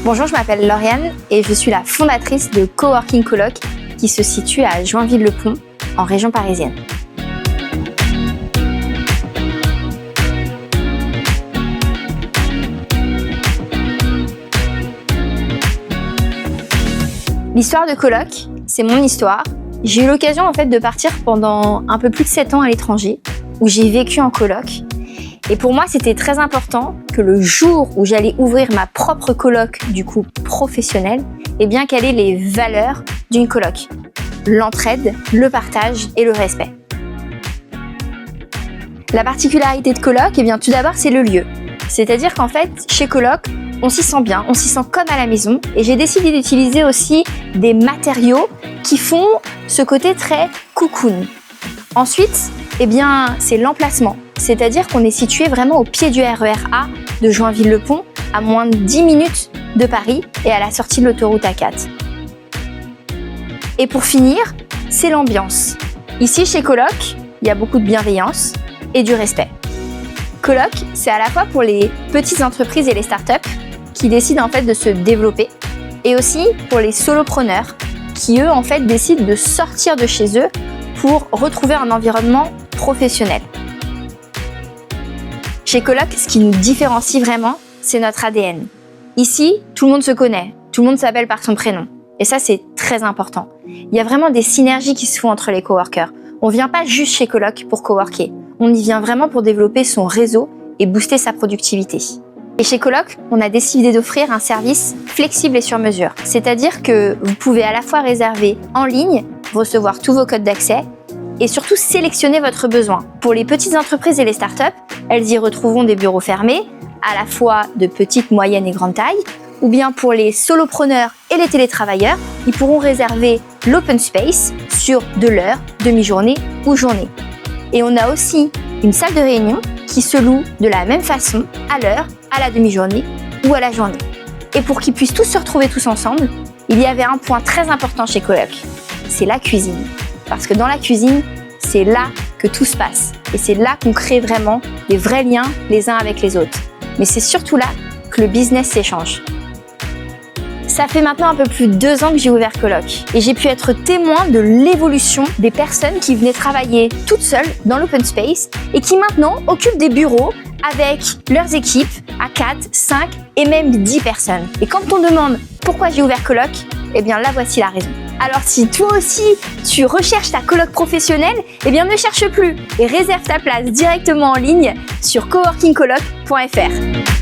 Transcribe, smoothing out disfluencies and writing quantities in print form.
Bonjour, je m'appelle Lauriane et je suis la fondatrice de Coworking Coloc qui se situe à Joinville-le-Pont, en région parisienne. L'histoire de Coloc, c'est mon histoire. J'ai eu l'occasion de partir pendant un peu plus de 7 ans à l'étranger, où j'ai vécu en coloc. Et pour moi, c'était très important que le jour où j'allais ouvrir ma propre coloc, du coup professionnelle, quelles aient les valeurs d'une coloc. L'entraide, le partage et le respect. La particularité de coloc, tout d'abord, c'est le lieu. C'est-à-dire qu'en fait, chez Coloc, on s'y sent bien, on s'y sent comme à la maison. Et j'ai décidé d'utiliser aussi des matériaux qui font ce côté très cocoon. Ensuite, c'est l'emplacement. C'est-à-dire qu'on est situé vraiment au pied du RER A de Joinville-le-Pont, à moins de 10 minutes de Paris et à la sortie de l'autoroute A4. Et pour finir, c'est l'ambiance. Ici, chez Coloc, il y a beaucoup de bienveillance et du respect. Coloc, c'est à la fois pour les petites entreprises et les startups qui décident de se développer et aussi pour les solopreneurs qui, eux, décident de sortir de chez eux pour retrouver un environnement professionnel. Chez Coloc, ce qui nous différencie vraiment, c'est notre ADN. Ici, tout le monde se connaît, tout le monde s'appelle par son prénom. Et ça, c'est très important. Il y a vraiment des synergies qui se font entre les coworkers. On ne vient pas juste chez Coloc pour coworker. On y vient vraiment pour développer son réseau et booster sa productivité. Et chez Coloc, on a décidé d'offrir un service flexible et sur mesure. C'est-à-dire que vous pouvez à la fois réserver en ligne, recevoir tous vos codes d'accès et surtout sélectionner votre besoin. Pour les petites entreprises et les startups, elles y retrouveront des bureaux fermés, à la fois de petite, moyenne et grande taille, ou bien pour les solopreneurs et les télétravailleurs, ils pourront réserver l'open space sur de l'heure, demi-journée ou journée. Et on a aussi une salle de réunion qui se loue de la même façon à l'heure, à la demi-journée ou à la journée. Et pour qu'ils puissent tous se retrouver tous ensemble, il y avait un point très important chez Coloc, c'est la cuisine. Parce que dans la cuisine, c'est là que tout se passe. Et c'est là qu'on crée vraiment des vrais liens les uns avec les autres. Mais c'est surtout là que le business s'échange. Ça fait maintenant un peu plus de 2 ans que j'ai ouvert Coloc. Et j'ai pu être témoin de l'évolution des personnes qui venaient travailler toutes seules dans l'open space et qui maintenant occupent des bureaux avec leurs équipes à 4, 5 et même 10 personnes. Et quand on demande pourquoi j'ai ouvert Coloc, là voici la raison. Alors si toi aussi tu recherches ta coloc professionnelle, ne cherche plus et réserve ta place directement en ligne sur coworkingcoloc.fr.